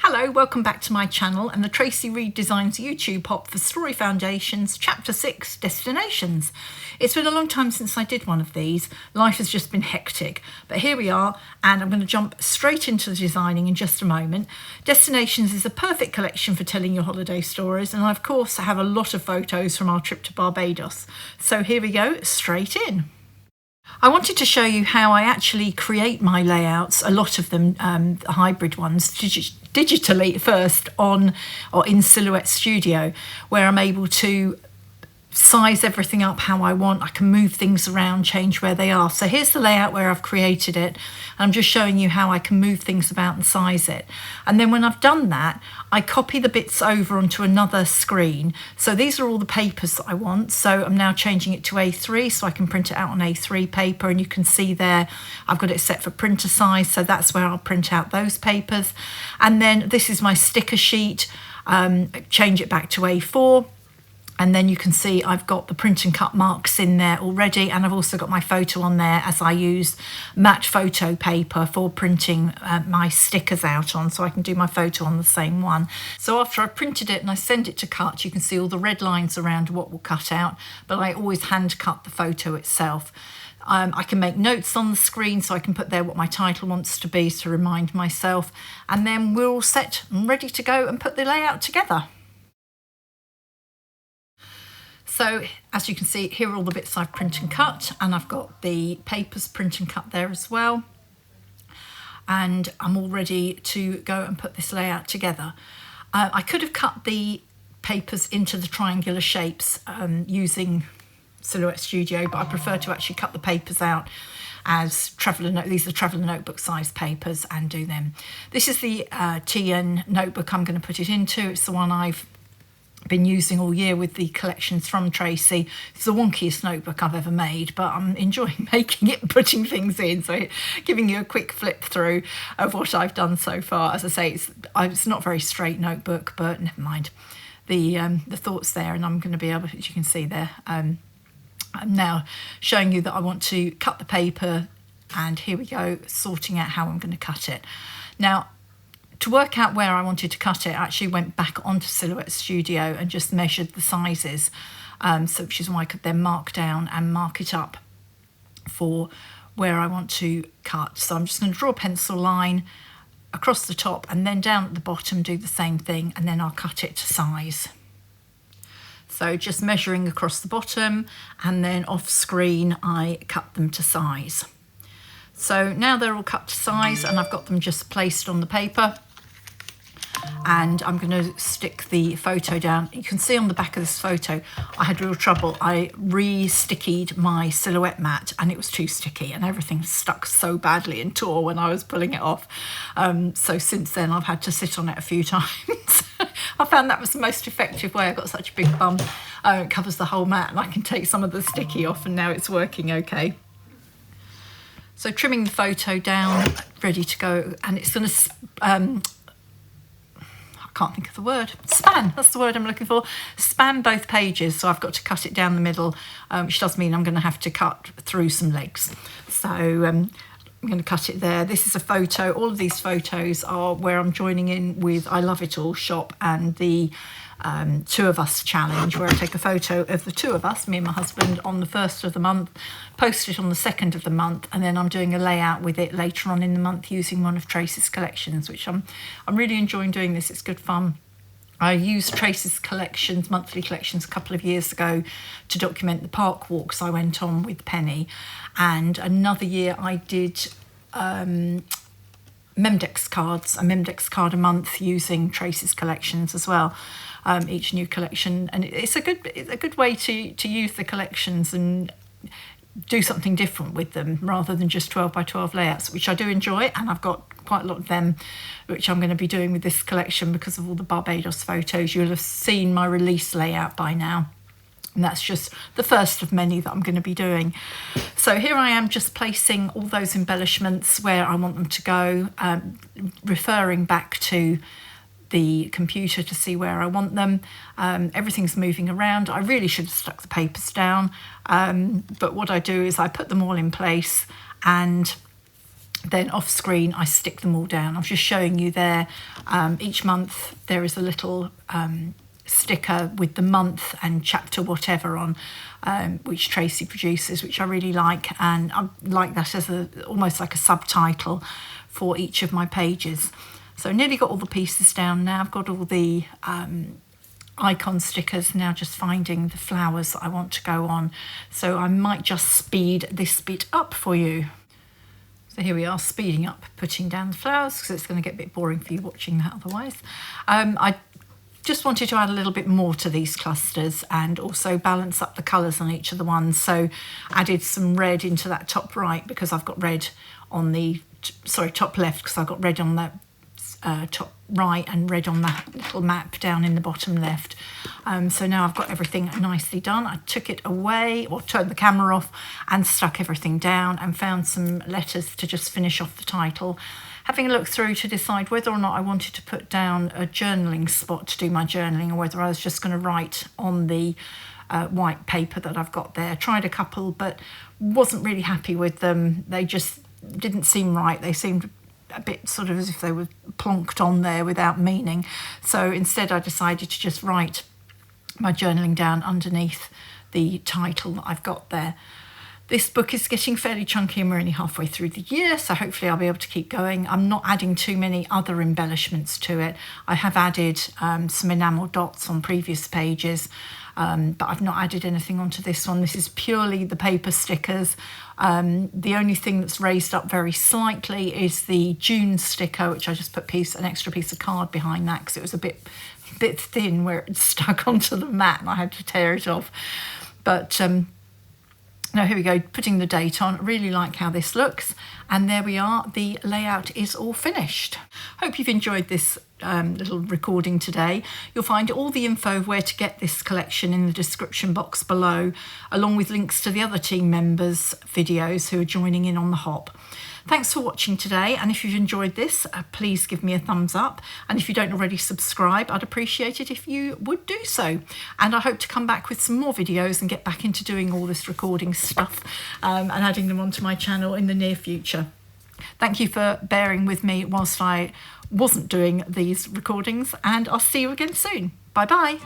Hello, welcome back to my channel and the Tracy Reed Designs YouTube hop for Story Foundations, Chapter 6, Destinations. It's been a long time since I did one of these. Life has just been hectic, but here we are, and I'm going to jump straight into the designing in just a moment. Destinations is a perfect collection for telling your holiday stories, and I of course have a lot of photos from our trip to Barbados. So here we go, straight in. I wanted to show you how I actually create my layouts, a lot of them, hybrid ones, digitally first on or in Silhouette Studio, where I'm able to size everything up how I want. I can move things around, change where they are. So here's the layout where I've created it. I'm just showing you how I can move things about and size it. And then when I've done that, I copy the bits over onto another screen. So these are all the papers that I want. So I'm now changing it to A3 so I can print it out on A3 paper, and you can see there I've got it set for printer size, so that's where I'll print out those papers. And then this is my sticker sheet. Change it back to A4. And then you can see I've got the print and cut marks in there already, and I've also got my photo on there as I use matte photo paper for printing my stickers out on, so I can do my photo on the same one. So after I've printed it and I send it to cut, you can see all the red lines around what will cut out, but I always hand cut the photo itself. I can make notes on the screen, so I can put there what my title wants to be to remind myself, and then we're all set and ready to go and put the layout together. So as you can see, here are all the bits I've print and cut, and I've got the papers print and cut there as well. And I'm all ready to go and put this layout together. I could have cut the papers into the triangular shapes using Silhouette Studio, but I prefer to actually cut the papers out as these are traveller notebook size papers and do them. This is the TN notebook I'm going to put it into. It's the one I've been using all year with the collections from Tracy. It's the wonkiest notebook I've ever made, but I'm enjoying making it and putting things in, so giving you a quick flip through of what I've done so far. As I say, it's not a very straight notebook, but never mind. The thoughts there, and I'm going to be able, as you can see there, I'm now showing you that I want to cut the paper, and here we go, sorting out how I'm going to cut it. Now, to work out where I wanted to cut it, I actually went back onto Silhouette Studio and just measured the sizes, which is why I could then mark down and mark it up for where I want to cut. So I'm just going to draw a pencil line across the top and then down at the bottom do the same thing, and then I'll cut it to size. So just measuring across the bottom, and then off screen I cut them to size. So now they're all cut to size and I've got them just placed on the paper. And I'm going to stick the photo down. You can see on the back of this photo, I had real trouble. I re-stickied my Silhouette mat and it was too sticky, and everything stuck so badly and tore when I was pulling it off. So since then, I've had to sit on it a few times. I found that was the most effective way. I've got such a big bum. It covers the whole mat, and I can take some of the sticky off, and now it's working okay. So trimming the photo down, ready to go, and it's going to can't think of the word, span, that's the word I'm looking for, span both pages, so I've got to cut it down the middle, which does mean I'm going to have to cut through some legs. So I'm going to cut it there. This is a photo. All of these photos are where I'm joining in with I Love It All shop and the Two of Us challenge, where I take a photo of the two of us, me and my husband, on the 1st of the month, post it on the 2nd of the month, and then I'm doing a layout with it later on in the month using one of Tracy's collections, which I'm really enjoying doing this. It's good fun. I used Tracy's collections, monthly collections, a couple of years ago to document the park walks I went on with Penny, and another year I did Memdex cards, a Memdex card a month using Tracy's collections as well. Each new collection, and it's a good way to use the collections and do something different with them rather than just 12 by 12 layouts, which I do enjoy, and I've got quite a lot of them which I'm going to be doing with this collection because of all the Barbados photos. You'll have seen my release layout by now, and that's just the first of many that I'm going to be doing. So here I am, just placing all those embellishments where I want them to go, referring back to the computer to see where I want them. Everything's moving around. I really should have stuck the papers down, but what I do is I put them all in place, and then off screen I stick them all down. I'm just showing you there. Each month there is a little sticker with the month and chapter whatever on, which Tracy produces, which I really like, and I like that as almost like a subtitle for each of my pages. So nearly got all the pieces down now. I've got all the icon stickers, now just finding the flowers that I want to go on. So I might just speed this bit up for you. So here we are, speeding up, putting down the flowers, because it's going to get a bit boring for you watching that otherwise. I just wanted to add a little bit more to these clusters and also balance up the colours on each of the ones. So added some red into that top right, because I've got red on the, sorry, top left, because I've got red on that top right and red on that little map down in the bottom left. So now I've got everything nicely done. I took it away, or turned the camera off and stuck everything down, and found some letters to just finish off the title. Having a look through to decide whether or not I wanted to put down a journaling spot to do my journaling, or whether I was just going to write on the white paper that I've got there. Tried a couple, but wasn't really happy with them. They just didn't seem right. They seemed a bit sort of as if they were plonked on there without meaning. So instead I decided to just write my journaling down underneath the title that I've got there. This book is getting fairly chunky and we're only halfway through the year, so hopefully I'll be able to keep going. I'm not adding too many other embellishments to it. I have added some enamel dots on previous pages, but I've not added anything onto this one. This is purely the paper stickers. The only thing that's raised up very slightly is the June sticker, which I just put an extra piece of card behind that because it was a bit thin where it stuck onto the mat and I had to tear it off. But now here we go, putting the date on. I really like how this looks, and there we are, the layout is all finished. Hope you've enjoyed this little recording today. You'll find all the info of where to get this collection in the description box below, along with links to the other team members' videos who are joining in on the hop. Thanks for watching today, and if you've enjoyed this, please give me a thumbs up, and if you don't already subscribe, I'd appreciate it if you would do so. And I hope to come back with some more videos and get back into doing all this recording stuff and adding them onto my channel in the near future. Thank you for bearing with me whilst I wasn't doing these recordings, and I'll see you again soon. Bye bye.